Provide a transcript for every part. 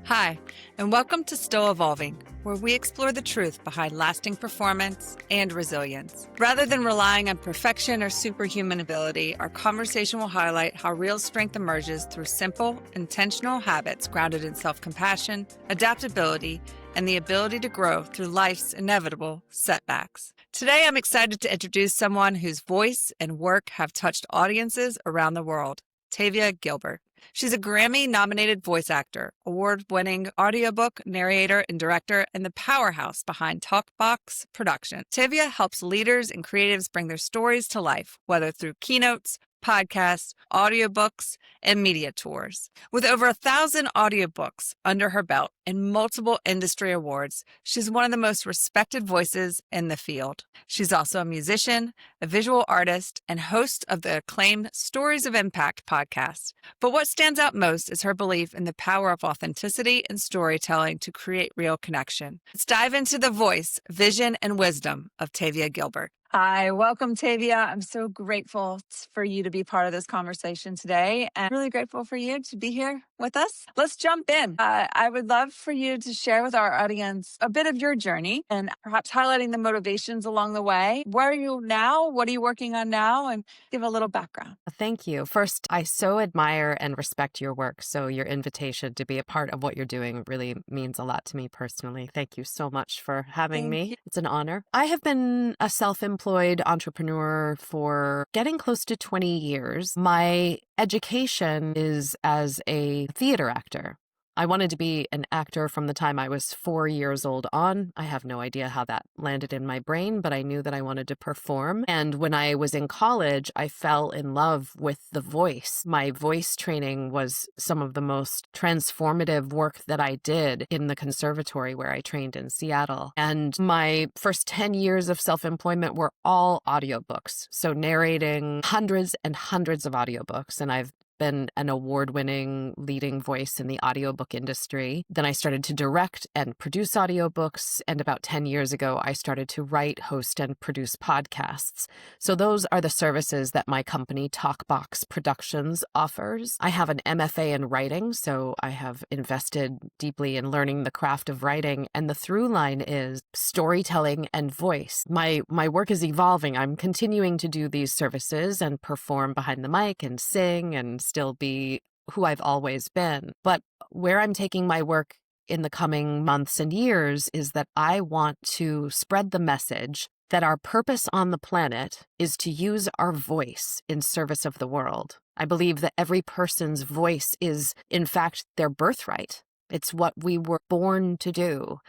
Hi, and welcome to Still Evolving, where we explore the truth behind lasting performance and resilience. Rather than relying on perfection or superhuman ability, our conversation will highlight how real strength emerges through simple, intentional habits grounded in self-compassion, adaptability, and the ability to grow through life's inevitable setbacks. Today, I'm excited to introduce someone whose voice and work have touched audiences around the world, Tavia Gilbert. She's a Grammy-nominated voice actor, award-winning audiobook, narrator, and director, and the powerhouse behind Talkbox Productions. Tavia helps leaders and creatives bring their stories to life, whether through keynotes, podcasts, audiobooks, and media tours. With over 1,000 audiobooks under her belt and multiple industry awards, she's one of the most respected voices in the field. She's also a musician, a visual artist, and host of the acclaimed Stories of Impact podcast. But what stands out most is her belief in the power of authenticity and storytelling to create real connection. Let's dive into the voice, vision, and wisdom of Tavia Gilbert. Hi, welcome, Tavia. I'm so grateful for you to be part of this conversation today, and really grateful for you to be here with us. Let's jump in. I would love for you to share with our audience a bit of your journey and perhaps highlighting the motivations along the way. Where are you now? What are you working on now? And give a little background. Thank you. First, I so admire and respect your work. So your invitation to be a part of what you're doing really means a lot to me personally. Thank you so much for having me. It's an honor. I have been a self-employed entrepreneur for getting close to 20 years. My education is as a theater actor. I wanted to be an actor from the time I was 4 years old on. I have no idea how that landed in my brain, but I knew that I wanted to perform. And when I was in college, I fell in love with the voice. My voice training was some of the most transformative work that I did in the conservatory where I trained in Seattle. And my first 10 years of self-employment were all audiobooks. So narrating hundreds and hundreds of audiobooks. And I've been an award-winning leading voice in the audiobook industry. Then I started to direct and produce audiobooks, and about 10 years ago, I started to write, host, and produce podcasts. So those are the services that my company, Talkbox Productions, offers. I have an MFA in writing, so I have invested deeply in learning the craft of writing, and the through line is storytelling and voice. My work is evolving. I'm continuing to do these services and perform behind the mic and sing and still be who I've always been. But where I'm taking my work in the coming months and years is that I want to spread the message that our purpose on the planet is to use our voice in service of the world. I believe that every person's voice is, in fact, their birthright. It's what we were born to do.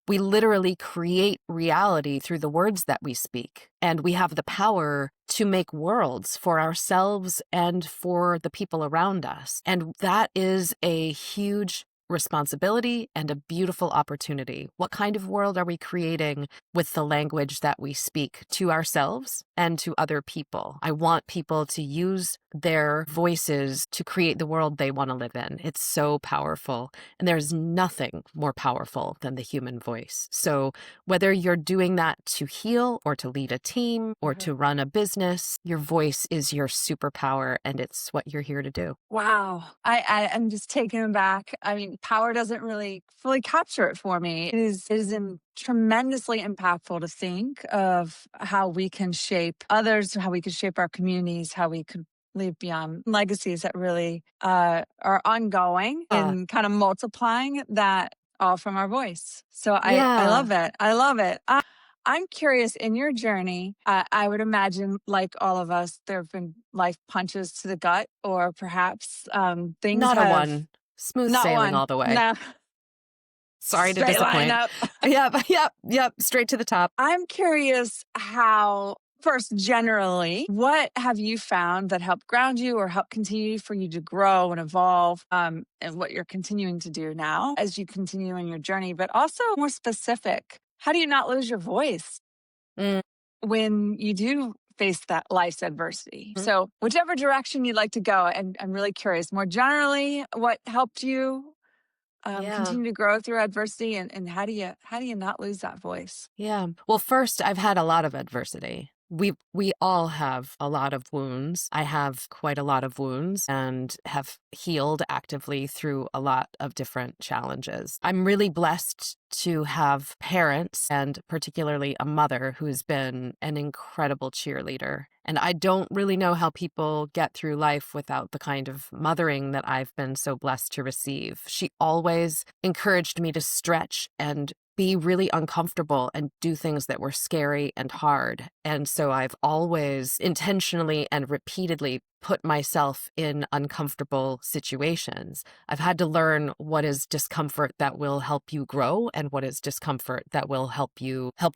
We literally create reality through the words that we speak, and we have the power to make worlds for ourselves and for the people around us. And that is a huge responsibility and a beautiful opportunity. What kind of world are we creating with the language that we speak to ourselves and to other people? I want people to use their voices to create the world they want to live in. It's so powerful. And there's nothing more powerful than the human voice. So whether you're doing that to heal or to lead a team or to run a business, your voice is your superpower, and it's what you're here to do. Wow. I'm just taken aback. I mean, power doesn't really fully capture it for me. It is tremendously impactful to think of how we can shape others, how we can shape our communities, how we could leave beyond legacies that really are ongoing and kind of multiplying that all from our voice. So I love it. I love it. I'm curious, in your journey, I would imagine, like all of us, there have been life punches to the gut, or perhaps things Not have... a one. Smooth sailing all the way. No. Sorry to Straight line disappoint. up. Yep, straight to the top. I'm curious how, first, generally, what have you found that helped ground you or help continue for you to grow and evolve, and what you're continuing to do now as you continue on your journey, but also more specific, how do you not lose your voice when you do face that life's adversity? So whichever direction you'd like to go, and I'm really curious, more generally, what helped you continue to grow through adversity, and how do you not lose that voice? Yeah. Well, first, I've had a lot of adversity. We all have a lot of wounds. I have quite a lot of wounds and have healed actively through a lot of different challenges. I'm really blessed to have parents, and particularly a mother who's been an incredible cheerleader. And I don't really know how people get through life without the kind of mothering that I've been so blessed to receive. She always encouraged me to stretch and be really uncomfortable and do things that were scary and hard. And so I've always intentionally and repeatedly put myself in uncomfortable situations. I've had to learn what is discomfort that will help you grow and what is discomfort that will help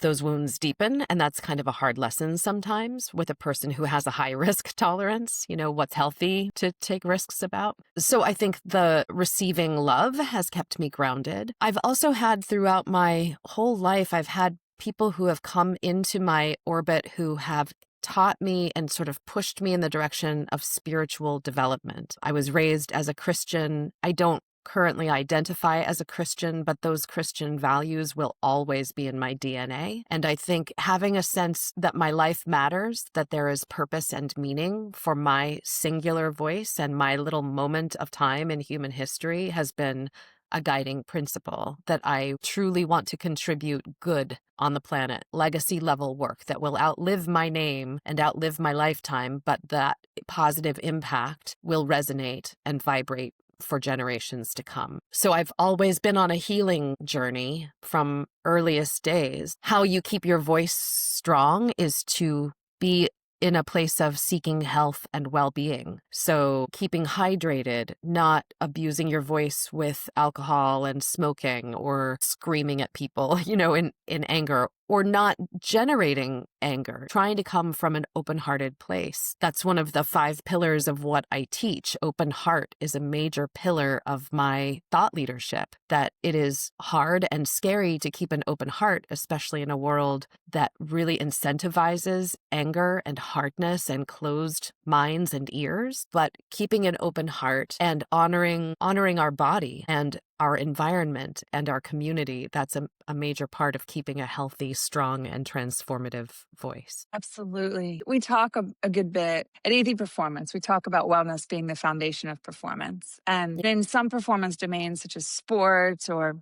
those wounds deepen. And that's kind of a hard lesson sometimes with a person who has a high risk tolerance, what's healthy to take risks about. So I think the receiving love has kept me grounded. I've also had throughout my whole life, I've had people who have come into my orbit who have taught me and sort of pushed me in the direction of spiritual development. I was raised as a Christian. I don't currently identify as a Christian, but those Christian values will always be in my DNA. And I think having a sense that my life matters, that there is purpose and meaning for my singular voice and my little moment of time in human history has been a guiding principle, that I truly want to contribute good on the planet, legacy level work that will outlive my name and outlive my lifetime, but that positive impact will resonate and vibrate for generations to come. So I've always been on a healing journey from earliest days. How you keep your voice strong is to be in a place of seeking health and well-being. So keeping hydrated, not abusing your voice with alcohol and smoking or screaming at people, in anger, or not generating anger, trying to come from an open-hearted place. That's one of the 5 pillars of what I teach. Open heart is a major pillar of my thought leadership, that it is hard and scary to keep an open heart, especially in a world that really incentivizes anger and hardness and closed minds and ears. But keeping an open heart and honoring our body and our environment and our community, that's a major part of keeping a healthy, strong, and transformative voice. Absolutely. We talk a good bit at AD Performance. We talk about wellness being the foundation of performance. And in some performance domains, such as sports or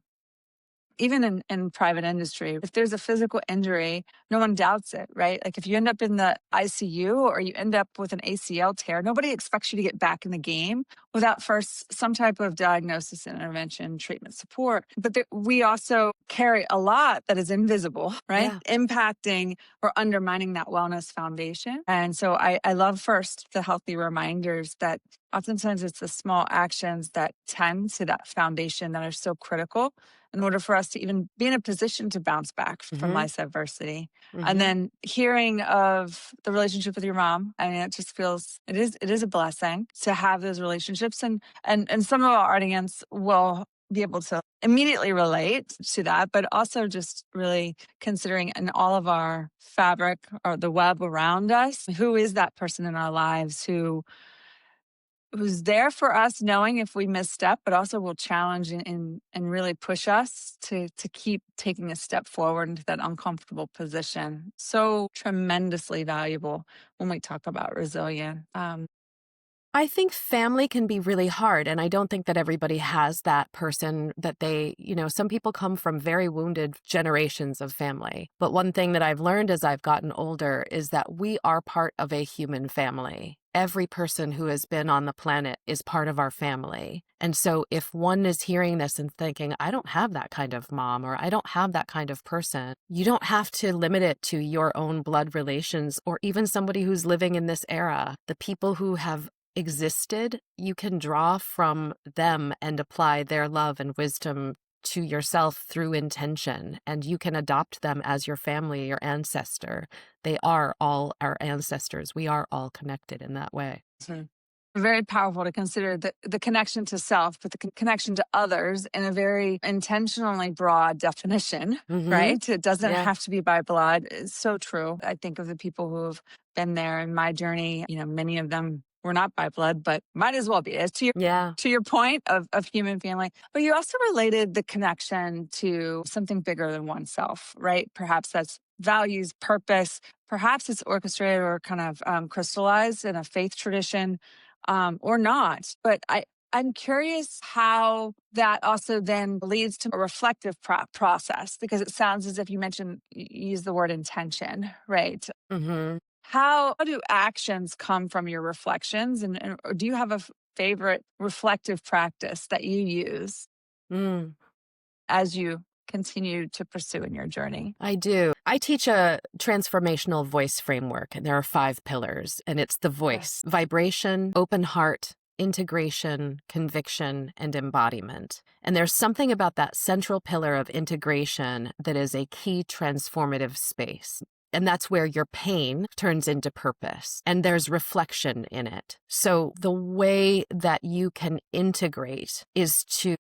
even in private industry, if there's a physical injury, no one doubts it, right? Like if you end up in the ICU or you end up with an ACL tear, nobody expects you to get back in the game without first some type of diagnosis, intervention, treatment support. But we also carry a lot that is invisible, right? Yeah. Impacting or undermining that wellness foundation. And so I love first the healthy reminders that oftentimes it's the small actions that tend to that foundation that are so critical in order for us to even be in a position to bounce back from life's adversity. And then hearing of the relationship with your mom, I mean, it just feels, it is a blessing to have those relationships. And some of our audience will be able to immediately relate to that, but also just really considering in all of our fabric or the web around us, who is that person in our lives who's there for us, knowing if we misstep, but also will challenge and really push us to keep taking a step forward into that uncomfortable position. So tremendously valuable when we talk about resilience. I think family can be really hard, and I don't think that everybody has that person that some people come from very wounded generations of family. But one thing that I've learned as I've gotten older is that we are part of a human family. Every person who has been on the planet is part of our family. And so if one is hearing this and thinking, I don't have that kind of mom, or I don't have that kind of person, you don't have to limit it to your own blood relations or even somebody who's living in this era. The people who have existed, you can draw from them and apply their love and wisdom to yourself through intention, and you can adopt them as your family, your ancestor. They are all our ancestors. We are all connected in that way. Very powerful to consider the connection to self, but the connection to others in a very intentionally broad definition, right? It doesn't have to be by blood. It's so true. I think of the people who have been there in my journey, many of them were not by blood, but might as well be. As to your point of human family. But you also related the connection to something bigger than oneself, right? Perhaps that's values, purpose. Perhaps it's orchestrated or kind of crystallized in a faith tradition, or not. But I'm curious how that also then leads to a reflective process, because it sounds as if you mentioned, you use the word intention, right? Mm-hmm. How do actions come from your reflections? And or do you have a favorite reflective practice that you use Mm. as you continue to pursue in your journey? I do. I teach a transformational voice framework, and there are 5 pillars, and it's the voice: vibration, open heart, integration, conviction, and embodiment. And there's something about that central pillar of integration that is a key transformative space. And that's where your pain turns into purpose, and there's reflection in it. So the way that you can integrate is to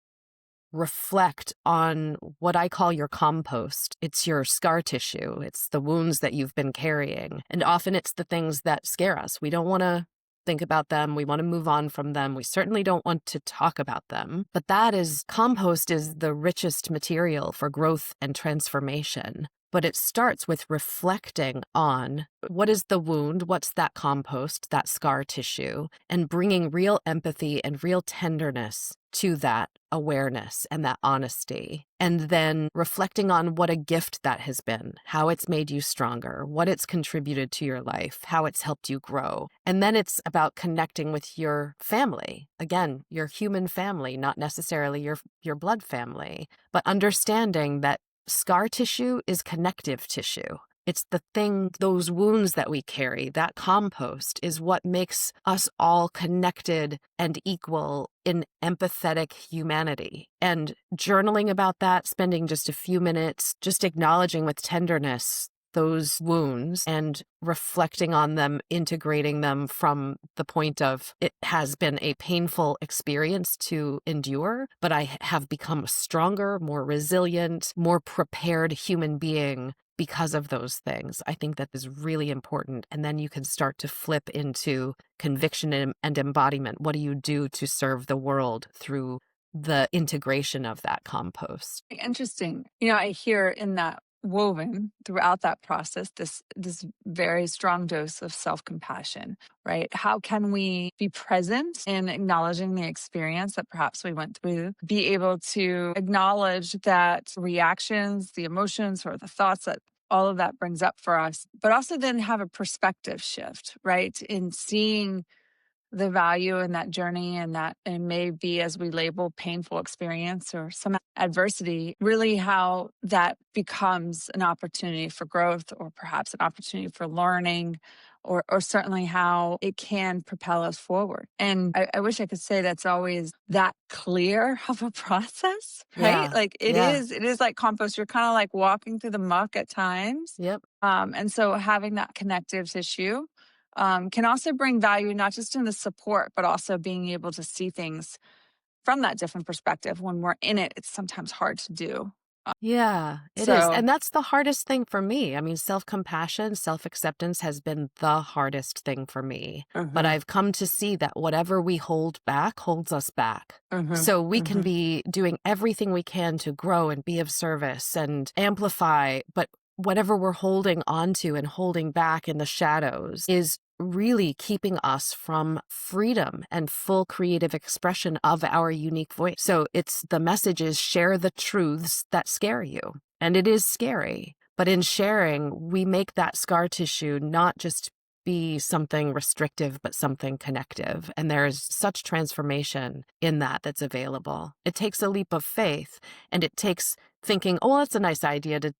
reflect on what I call your compost. It's your scar tissue. It's the wounds that you've been carrying. And often it's the things that scare us. We don't want to think about them. We want to move on from them. We certainly don't want to talk about them. But compost is the richest material for growth and transformation. But it starts with reflecting on what is the wound, what's that compost, that scar tissue, and bringing real empathy and real tenderness to that awareness and that honesty. And then reflecting on what a gift that has been, how it's made you stronger, what it's contributed to your life, how it's helped you grow. And then it's about connecting with your family. Again, your human family, not necessarily your blood family, but understanding that scar tissue is connective tissue. It's the thing, those wounds that we carry, that compost is what makes us all connected and equal in empathetic humanity. And journaling about that, spending just a few minutes, just acknowledging with tenderness those wounds and reflecting on them, integrating them from the point of it has been a painful experience to endure, but I have become a stronger, more resilient, more prepared human being because of those things. I think that is really important. And then you can start to flip into conviction and embodiment. What do you do to serve the world through the integration of that compost? Interesting. I hear in that woven throughout that process this very strong dose of self-compassion, right? How can we be present in acknowledging the experience that perhaps we went through, be able to acknowledge that reactions, the emotions, or the thoughts that all of that brings up for us, but also then have a perspective shift, right? In seeing the value in that journey, and that it may be, as we label, painful experience or some adversity, really how that becomes an opportunity for growth, or perhaps an opportunity for learning, or certainly how it can propel us forward. And I wish I could say that's always that clear of a process, right? Yeah. Like Yeah. it is like compost. You're kind of like walking through the muck at times. Yep. And so having that connective tissue can also bring value, not just in the support, but also being able to see things from that different perspective. When we're in it, it's sometimes hard to do. Yeah, it is. So, And that's the hardest thing for me. I mean, self-compassion, self-acceptance has been the hardest thing for me. But mhm, I've come to see that whatever we hold back holds us back. mhm, So we can mhm. be doing everything we can to grow and be of service and amplify, but whatever we're holding onto and holding back in the shadows is really keeping us from freedom and full creative expression of our unique voice. So the message is share the truths that scare you. And it is scary. But in sharing, we make that scar tissue not just be something restrictive, but something connective. And there is such transformation in that's available. It takes a leap of faith, and it takes thinking, oh, well, that's a nice idea to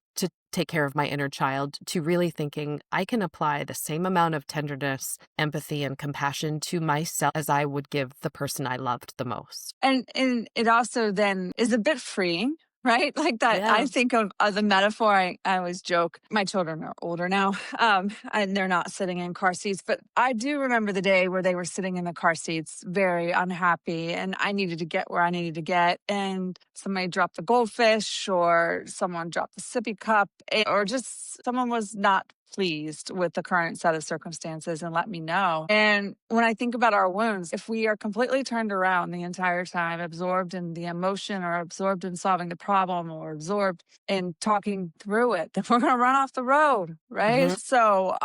take care of my inner child, to really thinking I can apply the same amount of tenderness, empathy, and compassion to myself as I would give the person I loved the most. And it also then is a bit freeing, right? Like that. I Yeah. think of the metaphor. I always joke. My children are older now, and they're not sitting in car seats. But I do remember the day where they were sitting in the car seats, very unhappy, and I needed to get where I needed to get, and somebody dropped the goldfish, or someone dropped the sippy cup, or just someone was not pleased with the current set of circumstances and let me know. And when I think about our wounds, if we are completely turned around the entire time, absorbed in the emotion or absorbed in solving the problem or absorbed in talking through it, then we're going to run off the road, right? So,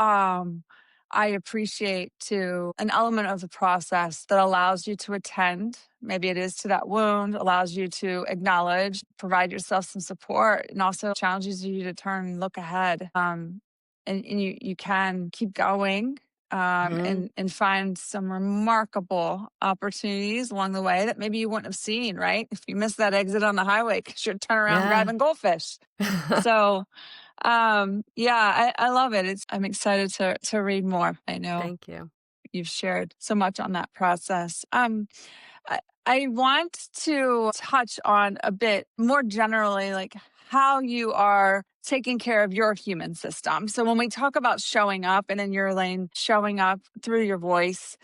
I appreciate too an element of the process that allows you to attend. Maybe it is to that wound, allows you to acknowledge, provide yourself some support, and also challenges you to turn and look ahead. And you can keep going and find some remarkable opportunities along the way that maybe you wouldn't have seen, right? If you missed that exit on the highway because you're turning around grabbing goldfish. So yeah, I love it. I'm excited to read more. I know Thank you. you've shared so much on that process. I want to touch on a bit more generally, like how you are taking care of your human system. So when we talk about showing up and in your lane, showing up through your voice,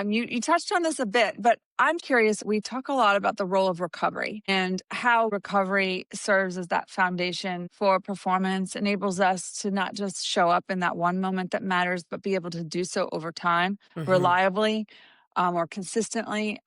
you touched on this a bit, but I'm curious. We talk a lot about the role of recovery and how recovery serves as that foundation for performance, enables us to not just show up in that one moment that matters, but be able to do so over time, reliably, or consistently.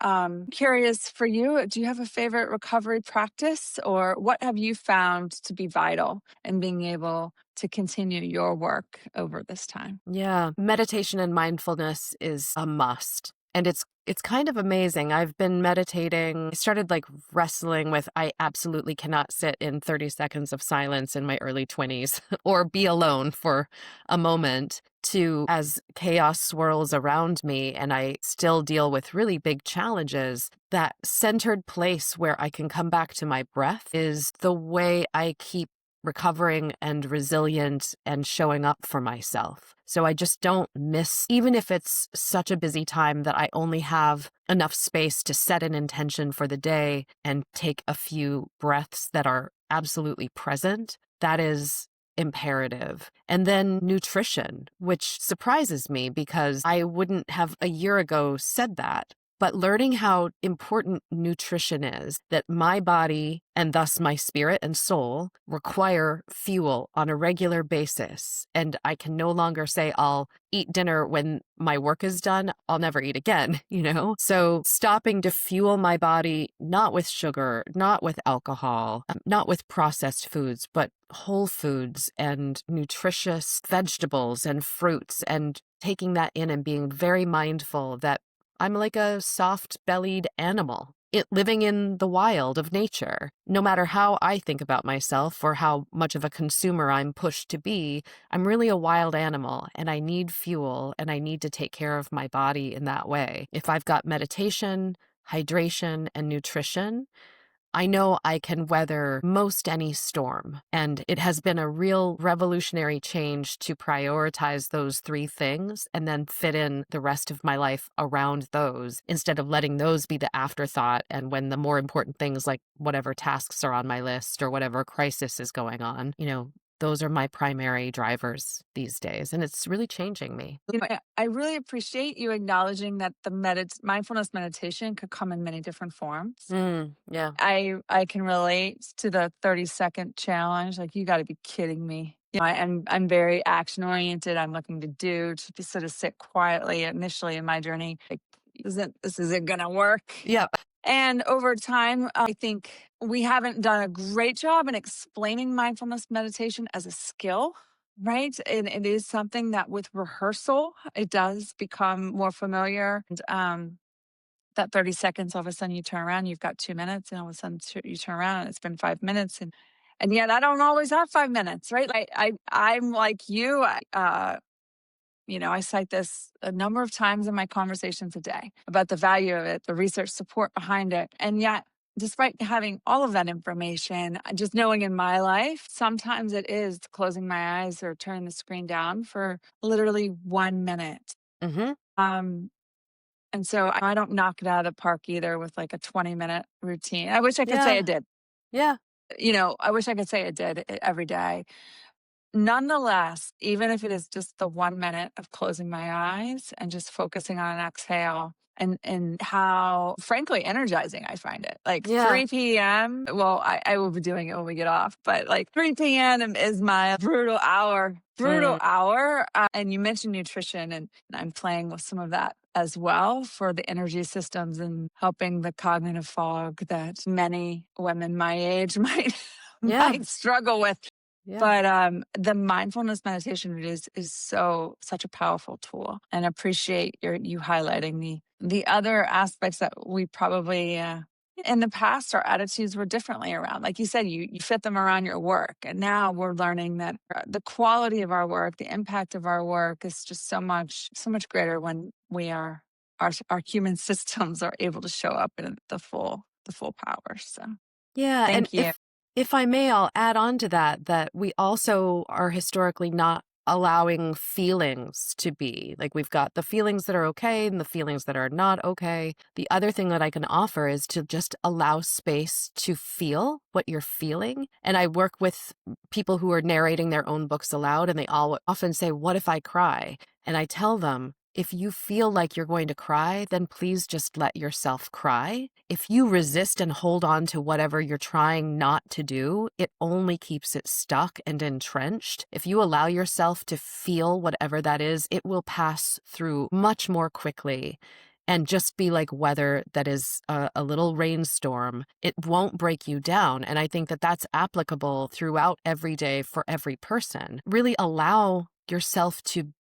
Curious for you, do you have a favorite recovery practice, or what have you found to be vital in being able to continue your work over this time? Yeah, meditation and mindfulness is a must. And it's kind of amazing. I've been meditating. I started like wrestling with I absolutely cannot sit in 30 seconds of silence in my early 20s or be alone for a moment, to as chaos swirls around me and I still deal with really big challenges, that centered place where I can come back to my breath is the way I keep recovering and resilient and showing up for myself. So I just don't miss, even if it's such a busy time that I only have enough space to set an intention for the day and take a few breaths that are absolutely present. That is imperative. And then nutrition, which surprises me because I wouldn't have a year ago said that. But learning how important nutrition is, that my body and thus my spirit and soul require fuel on a regular basis. And I can no longer say I'll eat dinner when my work is done. I'll never eat again, you know? So stopping to fuel my body, not with sugar, not with alcohol, not with processed foods, but whole foods and nutritious vegetables and fruits, and taking that in and being very mindful that I'm like a soft-bellied animal, living in the wild of nature. No matter how I think about myself or how much of a consumer I'm pushed to be, I'm really a wild animal, and I need fuel, and I need to take care of my body in that way. If I've got meditation, hydration, and nutrition, I know I can weather most any storm, and it has been a real revolutionary change to prioritize those three things and then fit in the rest of my life around those instead of letting those be the afterthought. And when the more important things, like whatever tasks are on my list or whatever crisis is going on, you know, those are my primary drivers these days, and it's really changing me. You know, I really appreciate you acknowledging that the mindfulness meditation could come in many different forms. Yeah. I can relate to the 30-second challenge. Like, you got to be kidding me. You know, I'm very action oriented. I'm looking to do to sort of sit quietly initially in my journey. Like, this isn't gonna work? Yep. And over time, I think we haven't done a great job in explaining mindfulness meditation as a skill, right? And it is something that with rehearsal, it does become more familiar. And that 30 seconds, all of a sudden you turn around, you've got 2 minutes, and all of a sudden you turn around and it's been 5 minutes. And yet I don't always have 5 minutes, right? I'm like you. You know, I cite this a number of times in my conversations a day about the value of it, the research support behind it. And yet, despite having all of that information, just knowing in my life, sometimes it is closing my eyes or turning the screen down for literally 1 minute. And so I don't knock it out of the park either with like a 20-minute routine. I wish I could say I did. Yeah. You know, I wish I could say I did it every day. nonetheless, even if it is just the 1 minute of closing my eyes and just focusing on an exhale, and how frankly energizing I find it. Like Yeah. 3 p.m. Well, I will be doing it when we get off, but like 3 p.m. is my brutal hour. And you mentioned nutrition, and I'm playing with some of that as well for the energy systems and helping the cognitive fog that many women my age Yeah. might struggle with. Yeah. But the mindfulness meditation is such a powerful tool, and appreciate you highlighting the other aspects that we probably in the past our attitudes were differently around. Like you said, you fit them around your work, and now we're learning that the quality of our work, the impact of our work, is just so much greater when we are our human systems are able to show up in the full power. So Yeah, and thank you. if I may, I'll add on to that we also are historically not allowing feelings to be. Like, we've got the feelings that are okay and the feelings that are not okay. The other thing that I can offer is to just allow space to feel what you're feeling. And I work with people who are narrating their own books aloud, and they all often say, "What if I cry?" And I tell them, if you feel like you're going to cry, then please just let yourself cry. If you resist and hold on to whatever you're trying not to do, it only keeps it stuck and entrenched. If you allow yourself to feel whatever that is, it will pass through much more quickly and just be like weather that is a little rainstorm. It won't break you down. And I think that that's applicable throughout every day for every person. Really allow yourself to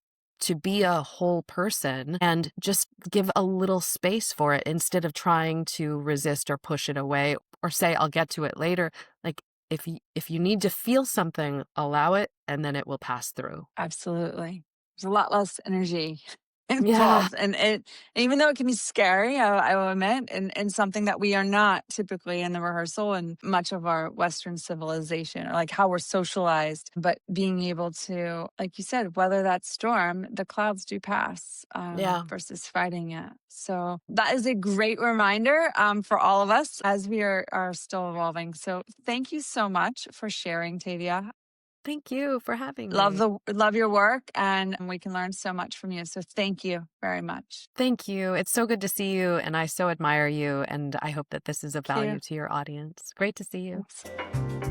be a whole person and just give a little space for it instead of trying to resist or push it away or say, I'll get to it later. Like, if you need to feel something, allow it, and then it will pass through. Absolutely. There's a lot less energy Yeah. involved. And even though it can be scary, I will admit, and something that we are not typically in the rehearsal and much of our Western civilization, or like how we're socialized, but being able to, like you said, weather that storm, the clouds do pass versus fighting it. So that is a great reminder for all of us as we are still evolving. So thank you so much for sharing, Tavia. Thank you for having me. Love your work, and we can learn so much from you. So thank you very much. Thank you. It's so good to see you, and I so admire you, and I hope that this is of value to your audience. Great to see you. Thanks.